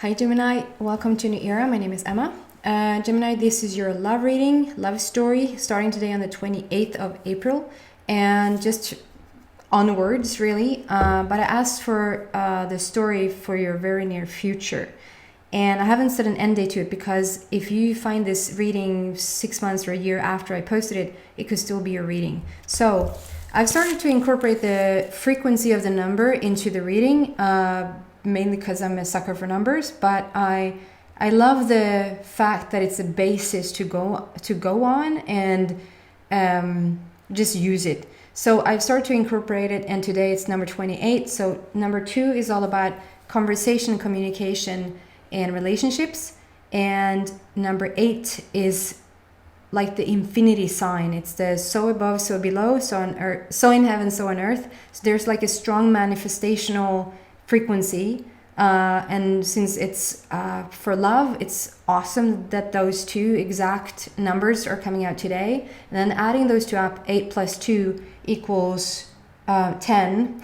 Hi Gemini, welcome to New Era. My name is Emma. Gemini, this is your love reading, love story, starting today on the 28th of April and just onwards really. But I asked for the story for your very near future. And I haven't set an end date to it because if you find this reading 6 months or a year after I posted it, it could still be your reading. So I've started to incorporate the frequency of the number into the reading, mainly because I'm a sucker for numbers, but I love the fact that it's a basis to go on and just use it. So I've started to incorporate it, and today it's number 28. So number 2 is all about conversation, communication, and relationships, and number 8 is like the infinity sign. It's the so above, so below, so on earth, so in heaven, so on earth. So there's like a strong manifestational frequency, and since it's for love, it's awesome that those two exact numbers are coming out today. And then adding those two up, 8 plus 2 equals 10.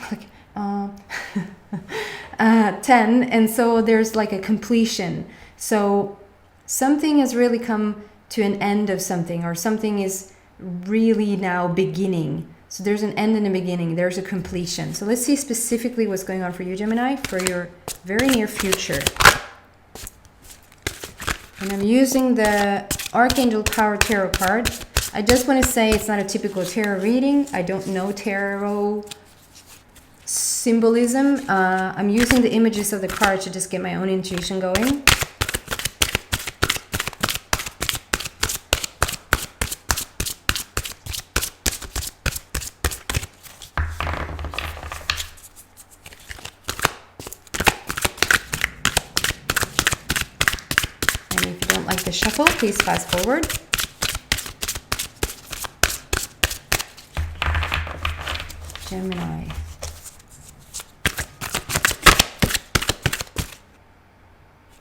10, and so there's like a completion. So something has really come to an end of something, or something is really now beginning. So there's an end and a beginning, there's a completion. So let's see specifically what's going on for you, Gemini, for your very near future. And I'm using the Archangel Power Tarot card. I just want to say it's not a typical tarot reading. I don't know tarot symbolism. I'm using the images of the cards to just get my own intuition going. Like the shuffle, please fast forward. Gemini.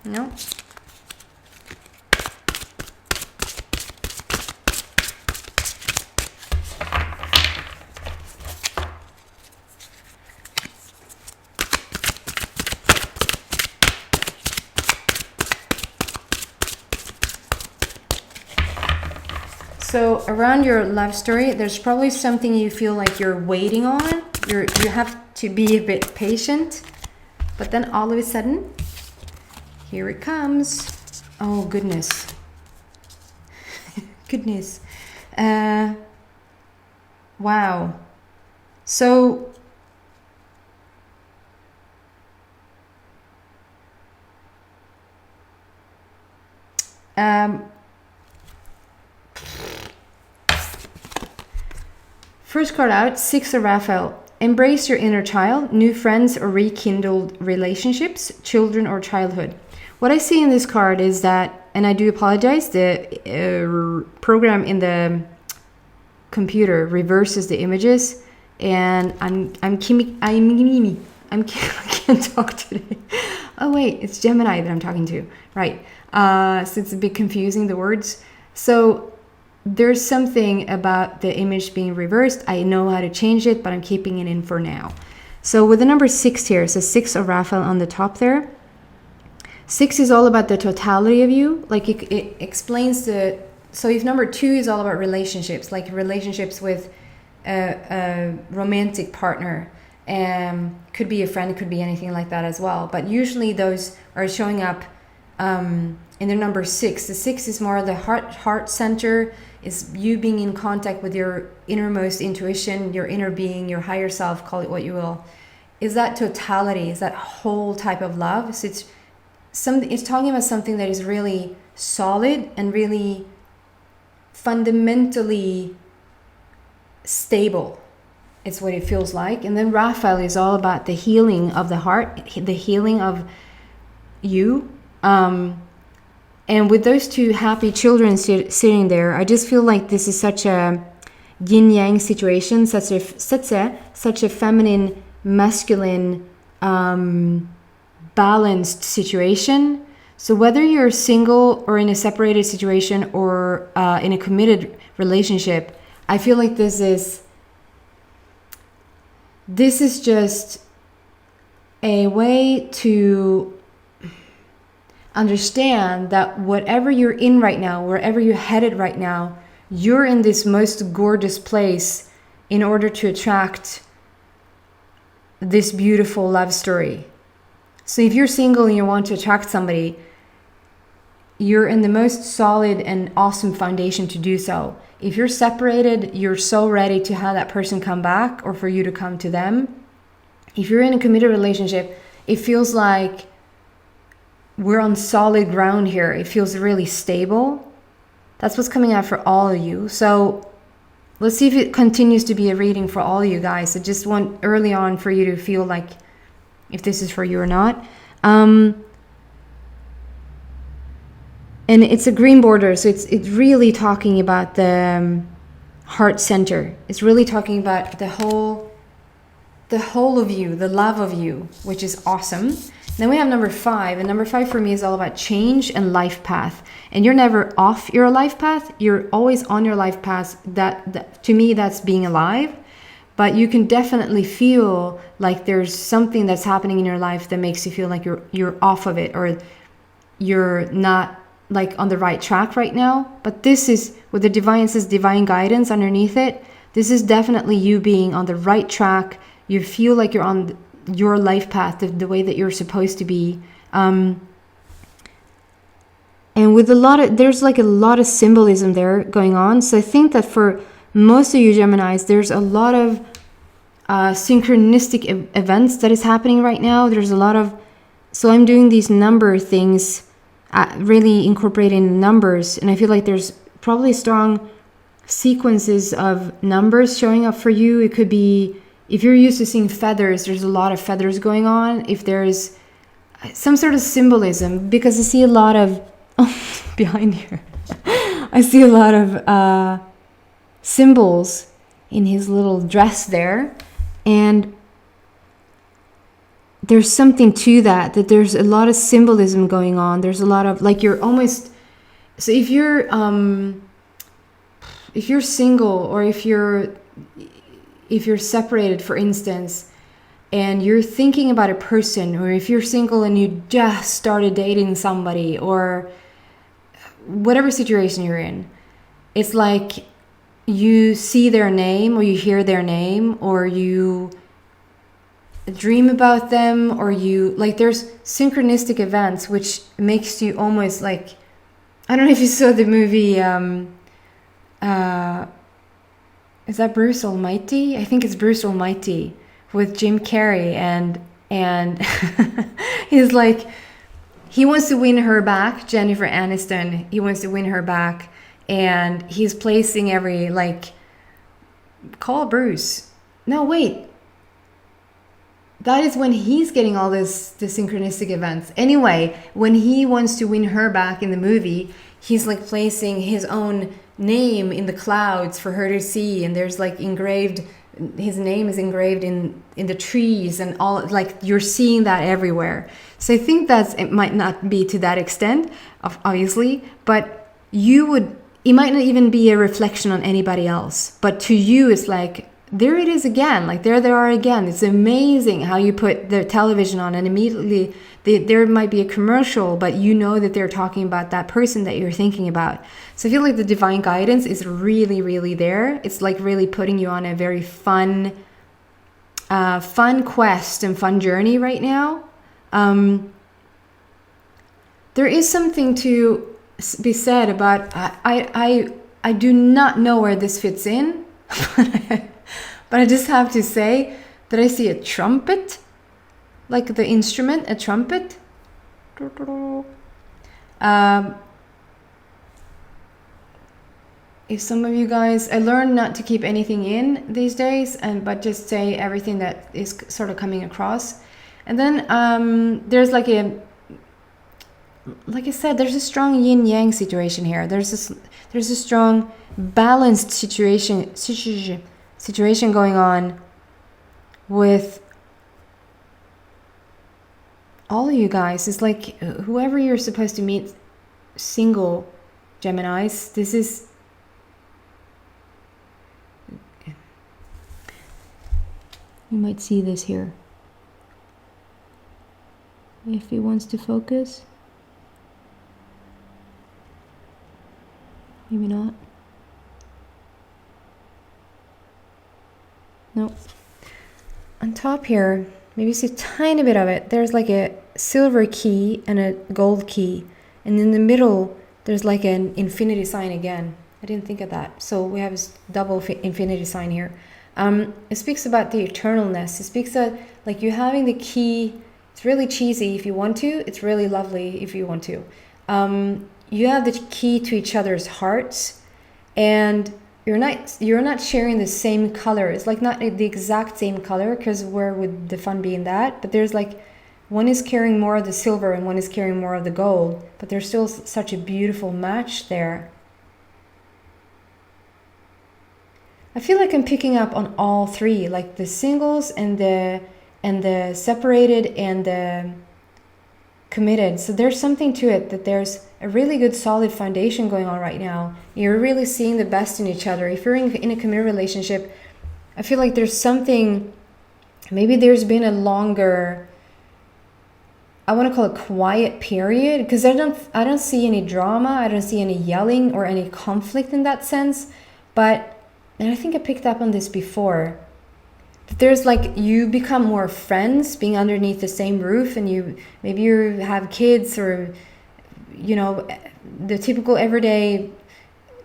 No. So around your love story, there's probably something you feel like you're waiting on. You have to be a bit patient, but then all of a sudden, here it comes. Oh goodness, goodness, wow. So first card out, 6 of Raphael. Embrace your inner child, new friends or rekindled relationships, children or childhood. What I see in this card is that, and I do apologize, the program in the computer reverses the images, and I can't talk today. Oh wait, it's Gemini that I'm talking to, right? So it's a bit confusing, the words. So there's something about the image being reversed. I know how to change it, but I'm keeping it in for now. So with the number 6 here, so 6 of Raphael on the top there. 6 is all about the totality of you. Like it explains the, so if number 2 is all about relationships, like relationships with a romantic partner, could be a friend, could be anything like that as well. But usually those are showing up in the number 6. The 6 is more the heart center, is you being in contact with your innermost intuition, your inner being, your higher self, call it what you will. Is that totality, is that whole type of love. So it's talking about something that is really solid and really fundamentally stable. It's what it feels like. And then Raphael is all about the healing of the heart, the healing of you. And with those two happy children sitting there, I just feel like this is such a yin-yang situation, such a feminine, masculine, balanced situation. So whether you're single or in a separated situation or in a committed relationship, I feel like this is just a way to understand that whatever you're in right now, wherever you're headed right now, you're in this most gorgeous place in order to attract this beautiful love story. So if you're single and you want to attract somebody, you're in the most solid and awesome foundation to do so. If you're separated, you're so ready to have that person come back or for you to come to them. If you're in a committed relationship, it feels like we're on solid ground here. It feels really stable. That's what's coming out for all of you. So let's see if it continues to be a reading for all of you guys. I just want early on for you to feel like if this is for you or not. And it's a green border, so it's really talking about the heart center. It's really talking about the whole of you, the love of you, which is awesome. Then we have number 5, and number 5 for me is all about change and life path. And you're never off your life path. You're always on your life path. That to me, that's being alive. But you can definitely feel like there's something that's happening in your life that makes you feel like you're off of it, or you're not like on the right track right now. But this is, with the divine, says divine guidance underneath it. This is definitely you being on the right track. You feel like you're on your life path, the way that you're supposed to be. And with there's like a lot of symbolism there going on. So I think that for most of you Geminis, there's a lot of synchronistic events that is happening right now. There's a lot of, so I'm doing these number things, really incorporating numbers, and I feel like there's probably strong sequences of numbers showing up for you. It could be, if you're used to seeing feathers, there's a lot of feathers going on. If there's some sort of symbolism, because I see a lot of behind here I see a lot of symbols in his little dress there, and there's something to that there's a lot of symbolism going on. There's a lot of, like, you're almost, so if you're single, or if you're separated, for instance, and you're thinking about a person, or if you're single and you just started dating somebody, or whatever situation you're in, it's like you see their name, or you hear their name, or you dream about them, or you, like, there's synchronistic events which makes you almost like, I don't know if you saw the movie, is that Bruce Almighty? I think it's Bruce Almighty with Jim Carrey, and he's like, he wants to win her back, Jennifer Aniston. He wants to win her back, and he's placing every, like, call Bruce. No, wait. That is when he's getting all the synchronistic events. Anyway, when he wants to win her back in the movie, he's like placing his own name in the clouds for her to see, and there's like engraved, his name is engraved in the trees, and all, like, you're seeing that everywhere. So I think it might not be to that extent, obviously, but it might not even be a reflection on anybody else, but to you it's like, there it is again, like there they are again. It's amazing how you put the television on and immediately there might be a commercial, but you know that they're talking about that person that you're thinking about. So I feel like the divine guidance is really, really there. It's like really putting you on a very fun quest and fun journey right now. There is something to be said about, I do not know where this fits in, but I just have to say that I see a trumpet, like the instrument, a trumpet. If some of you guys, I learned not to keep anything in these days, but just say everything that is sort of coming across. And then there's like I said, there's a strong yin yang situation here. There's a strong balanced situation going on with all of you guys. It's like whoever you're supposed to meet, single Geminis, this is, you might see this here if he wants to focus. Maybe not. Nope. On top here, maybe you see a tiny bit of it. There's like a silver key and a gold key. And in the middle, there's like an infinity sign again. I didn't think of that. So we have this double infinity sign here. It speaks about the eternalness. It speaks of like you having the key. It's really cheesy if you want to. It's really lovely if you want to. You have the key to each other's hearts, and you're not sharing the same color. It's like not the exact same color, because where would the fun be in that? But there's like one is carrying more of the silver and one is carrying more of the gold, but there's still such a beautiful match there. I feel like I'm picking up on all three, like the singles and the separated and the committed. So there's something to it, that there's a really good solid foundation going on right now. You're really seeing the best in each other. If you're in a committed relationship, I feel like there's something, maybe there's been a longer, I want to call it quiet period, because I don't see any drama, I don't see any yelling or any conflict in that sense. But, and I think I picked up on this before, there's like, you become more friends being underneath the same roof, and you have kids, or the typical everyday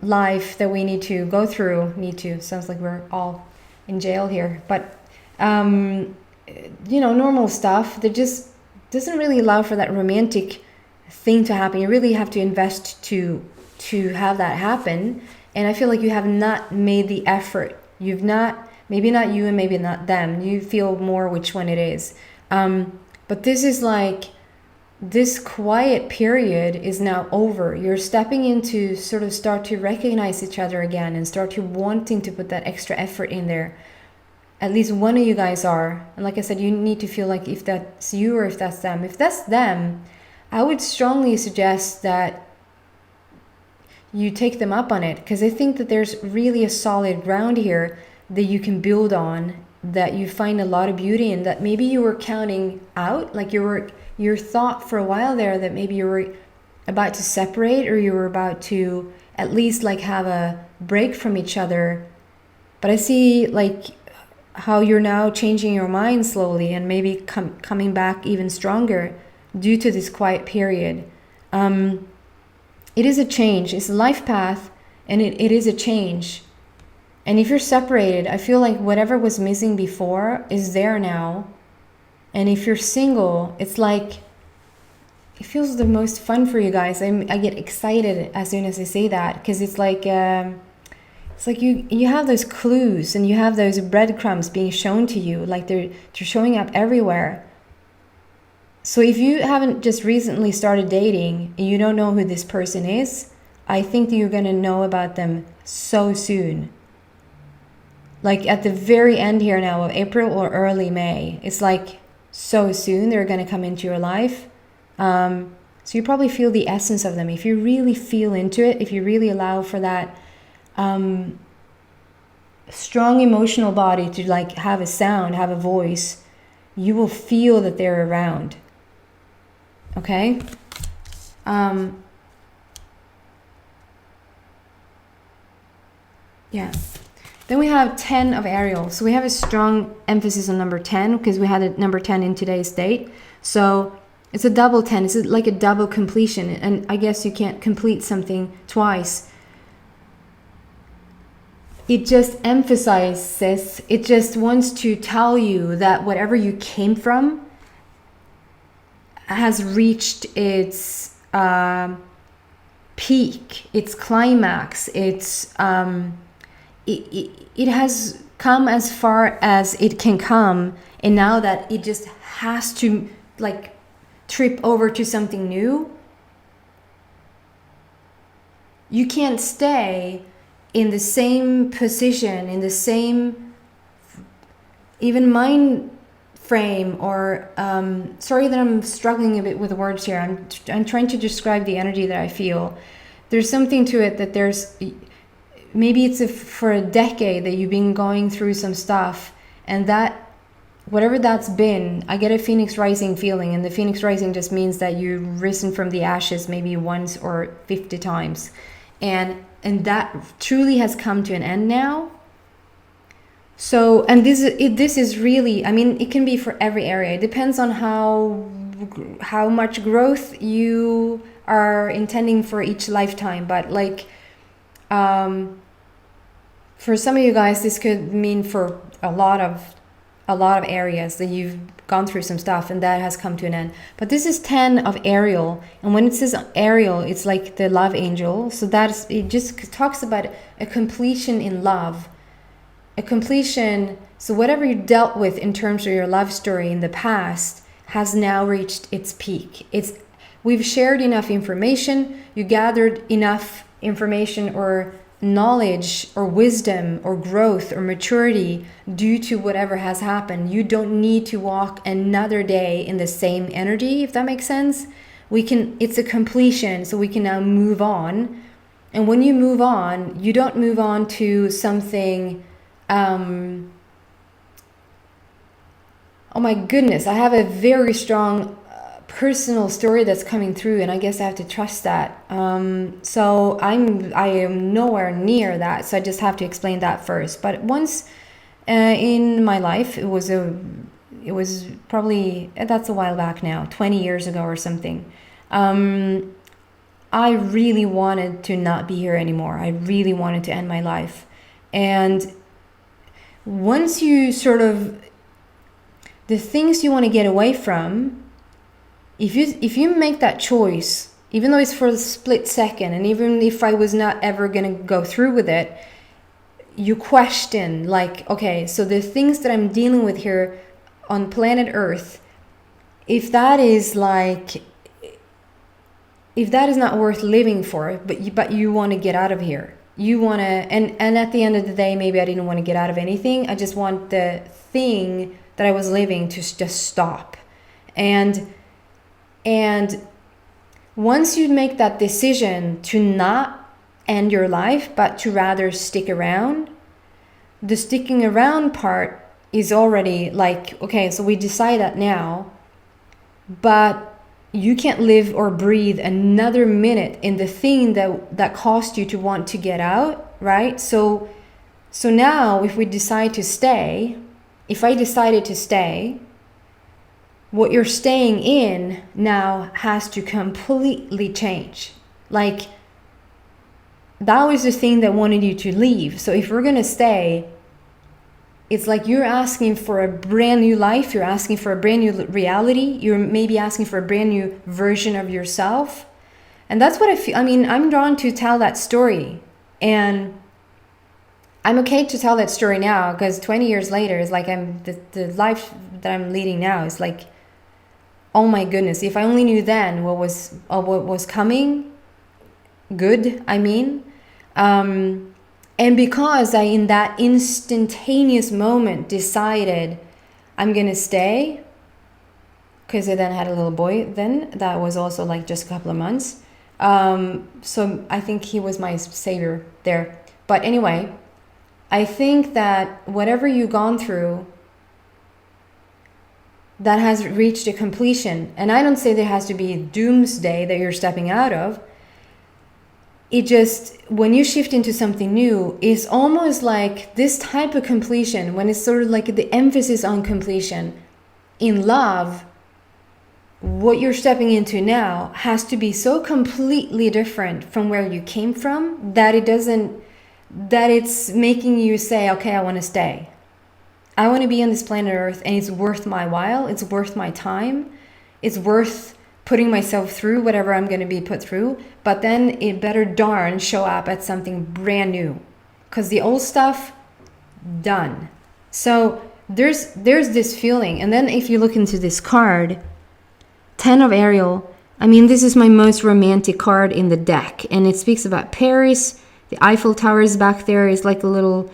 life that we need to go through. Sounds like we're all in jail here, but normal stuff that just doesn't really allow for that romantic thing to happen. You really have to invest to have that happen, and I feel like you have not made the effort. You've not, maybe not you and maybe not them. You feel more which one it is. But this is like, this quiet period is now over. You're stepping into sort of start to recognize each other again and start to wanting to put that extra effort in there. At least one of you guys are. And like I said, you need to feel like if that's you or if that's them. If that's them, I would strongly suggest that you take them up on it, because I think that there's really a solid ground here that you can build on, that you find a lot of beauty in, that maybe you were counting out, like your thought for a while there that maybe you were about to separate, or you were about to at least like have a break from each other. But I see like how you're now changing your mind slowly and maybe coming back even stronger due to this quiet period. It is a change. It's a life path, and it is a change. And if you're separated, I feel like whatever was missing before is there now. And if you're single, it's like, it feels the most fun for you guys. I get excited as soon as I say that, because it's like you have those clues and you have those breadcrumbs being shown to you, like they're showing up everywhere. So if you haven't just recently started dating and you don't know who this person is, I think that you're going to know about them so soon. Like at the very end here now of April or early May, it's like so soon they're going to come into your life. So you probably feel the essence of them. If you really feel into it, if you really allow for that strong emotional body to like have a sound, have a voice, you will feel that they're around. Okay? Yeah. Then we have 10 of Ariel. So we have a strong emphasis on number 10, because we had a number 10 in today's date. So it's a double 10. It's like a double completion. And I guess you can't complete something twice. It just emphasizes, it just wants to tell you that whatever you came from has reached its peak, its climax, its it has come as far as it can come, and now that it just has to like trip over to something new. You can't stay in the same position, in the same even mind frame, or sorry that I'm struggling a bit with the words here. I'm trying to describe the energy that I feel. There's something to it that there's, maybe it's for a decade that you've been going through some stuff, and that whatever that's been, I get a phoenix rising feeling, and the phoenix rising just means that you've risen from the ashes maybe once or 50 times, and that truly has come to an end now. So, and this is really, I mean, it can be for every area. It depends on how much growth you are intending for each lifetime. But like, for some of you guys, this could mean for a lot of areas that you've gone through some stuff and that has come to an end. But this is 10 of Ariel, and when it says Ariel, it's like the love angel. So it just talks about a completion in love, a completion. So whatever you dealt with in terms of your love story in the past has now reached its peak. We've shared enough information, you gathered enough information or knowledge or wisdom or growth or maturity due to whatever has happened. You don't need to walk another day in the same energy, if that makes sense. It's a completion, so we can now move on. And when you move on, you don't move on to something, oh my goodness, I have a very strong personal story that's coming through, and I guess I have to trust that. So I am nowhere near that, so I just have to explain that first. But once in my life, it was probably, that's a while back now, 20 years ago or something. I really wanted to not be here anymore. I really wanted to end my life. And once you sort of, the things you want to get away from, if you make that choice, even though it's for a split second, and even if I was not ever going to go through with it, you question, like, okay, so the things that I'm dealing with here on planet Earth, if that is not worth living for, but you want to get out of here, you want to, and at the end of the day, maybe I didn't want to get out of anything. I just want the thing that I was living to just stop. And once you make that decision to not end your life, but to rather stick around, the sticking around part is already like, okay, so we decide that now, but you can't live or breathe another minute in the thing that caused you to want to get out, right? So now if I decided to stay, what you're staying in now has to completely change. Like, that was the thing that wanted you to leave. So if we're going to stay, it's like you're asking for a brand new life. You're asking for a brand new reality. You're maybe asking for a brand new version of yourself. And that's what I feel. I mean, I'm drawn to tell that story. And I'm okay to tell that story now, because 20 years later, it's like the life that I'm leading now is like, oh my goodness, if I only knew then what was coming, good, I mean. And because I, in that instantaneous moment, decided I'm going to stay, because I then had a little boy then, that was also like just a couple of months. So I think he was my savior there. But anyway, I think that whatever you've gone through, that has reached a completion. And I don't say there has to be doomsday that you're stepping out of. It just, when you shift into something new, it's almost like this type of completion, when it's sort of like the emphasis on completion. In love, what you're stepping into now has to be so completely different from where you came from that it's making you say, okay, I want to stay. I want to be on this planet Earth, and it's worth my while. It's worth my time. It's worth putting myself through whatever I'm going to be put through. But then it better darn show up at something brand new, because the old stuff, done. So there's this feeling. And then if you look into this card, 10 of Ariel, I mean, this is my most romantic card in the deck. And it speaks about Paris. The Eiffel Tower is back there. It's like a little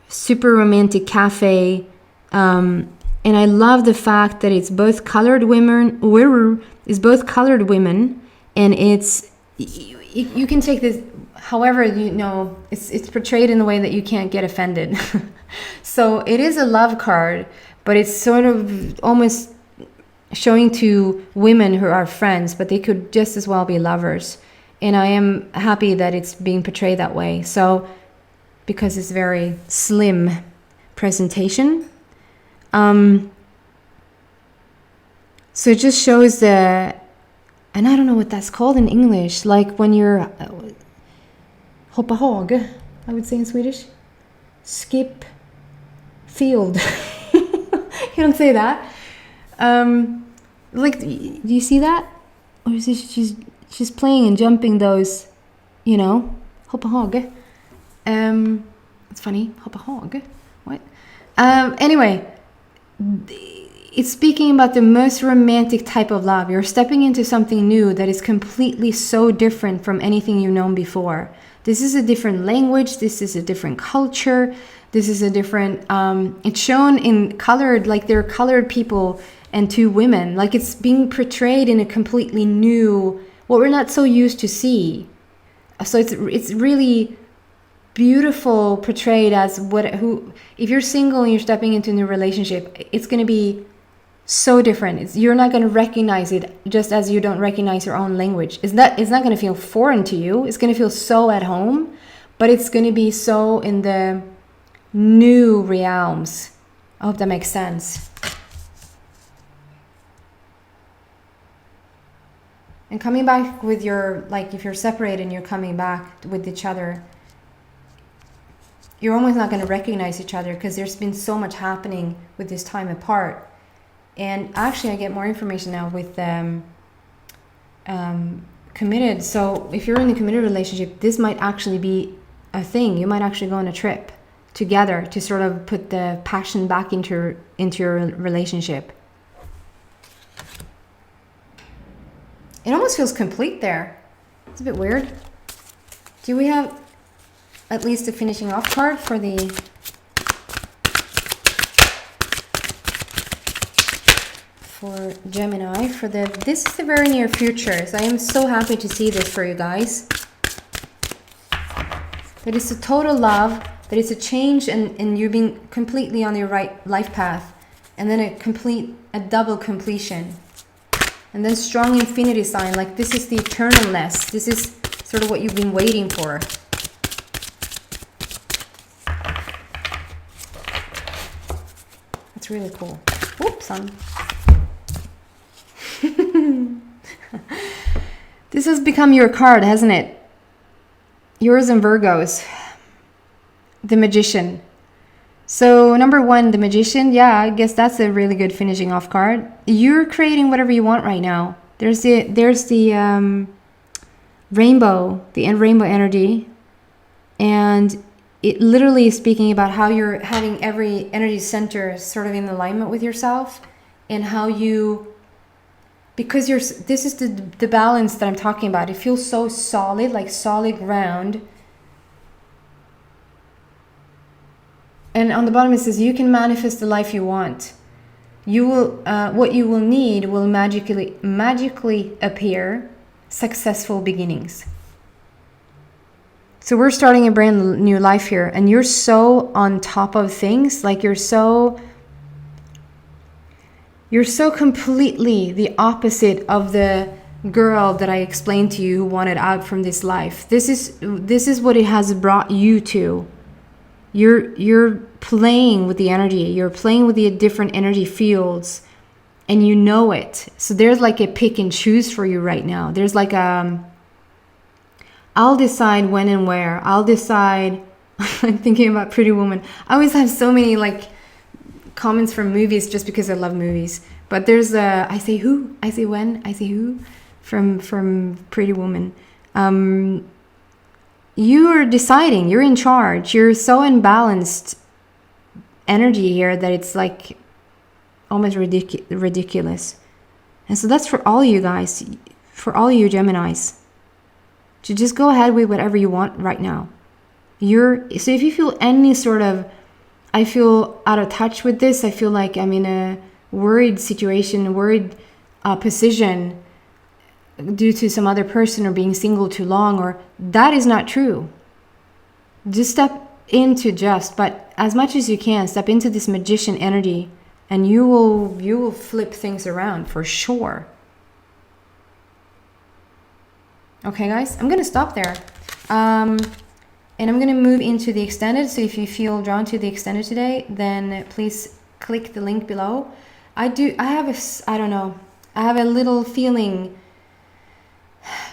super romantic cafe, and I love the fact that it's both colored women, and it's, you can take this however, it's portrayed in a way that you can't get offended. So it is a love card, but it's sort of almost showing to women who are friends, but they could just as well be lovers. And I am happy that it's being portrayed that way. So, because it's very slim presentation. So it just shows the, and I don't know what that's called in English, like when you're hoppa hage, I would say in Swedish. Skip field. You don't say that. Like, do you see that? Or is it she's playing and jumping those, you know, hoppa hage. It's funny, hoppa hage. What? Anyway, it's speaking about the most romantic type of love. You're stepping into something new that is completely so different from anything you've known before. This is a different language. This is a different culture. This is a different, it's shown in colored, like they're colored people and two women. Like it's being portrayed in a completely new, what we're not so used to see. So it's really beautiful portrayed as if you're single and you're stepping into a new relationship, it's going to be so different. You're not going to recognize it, just as you don't recognize your own language. It's not going to feel foreign to you. It's going to feel so at home, but it's going to be so in the new realms. I hope that makes sense. And coming back with your, like if you're separated and you're coming back with each other, you're almost not going to recognize each other because there's been so much happening with this time apart. And actually I get more information now with committed. So if you're in a committed relationship, this might actually be a thing. You might actually go on a trip together to sort of put the passion back into your relationship. It almost feels complete there. It's a bit weird. Do we have at least a finishing off card for the Gemini for this is the very near future. So I am so happy to see this for you guys. That it's a total love, that it's a change and you being completely on your right life path, and then a double completion. And then strong infinity sign, like this is the eternalness. This is sort of what you've been waiting for. That's really cool. Oops, This has become your card, hasn't it? Yours and Virgo's. The Magician. So number one, the Magician. Yeah, I guess that's a really good finishing off card. You're creating whatever you want right now. There's the rainbow, the rainbow energy, and it literally is speaking about how you're having every energy center sort of in alignment with yourself, and how you, because this is the balance that I'm talking about. It feels so solid, like solid ground. And on the bottom it says you can manifest the life you want. You will what you will need will magically appear. Successful beginnings. So we're starting a brand new life here, and you're so on top of things. Like you're so completely the opposite of the girl that I explained to you who wanted out from this life. This is what it has brought you to. You're playing with the energy. You're playing with the different energy fields, and you know it. So there's like a pick and choose for you right now. There's like I'll decide when and where. I'll decide. I'm thinking about Pretty Woman. I always have so many like comments from movies just because I love movies. But there's I say who, I say when, I say who from Pretty Woman. You are deciding, you're in charge. You're so unbalanced energy here that it's like almost ridiculous. And so that's for all you guys, for all you Geminis, to just go ahead with whatever you want right now. So if you feel any sort of, I feel out of touch with this, I feel like I'm in a worried situation, worried position due to some other person or being single too long, or that is not true. Just step into but as much as you can, step into this Magician energy, and you will flip things around for sure. Okay, guys, I'm gonna stop there. And I'm gonna move into the extended. So if you feel drawn to the extended today, then please click the link below. I don't know, I have a little feeling,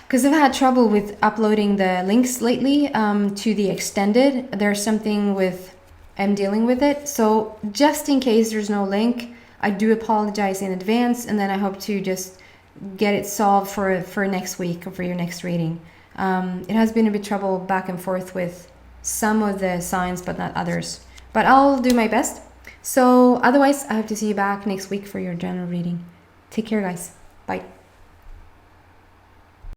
because I've had trouble with uploading the links lately to the extended. There's something with, I'm dealing with it. So just in case there's no link, I do apologize in advance, and then I hope to just get it solved for next week or for your next reading. It has been a bit trouble back and forth with some of the signs, but not others. But I'll do my best. So otherwise, I hope to see you back next week for your general reading. Take care, guys. Bye.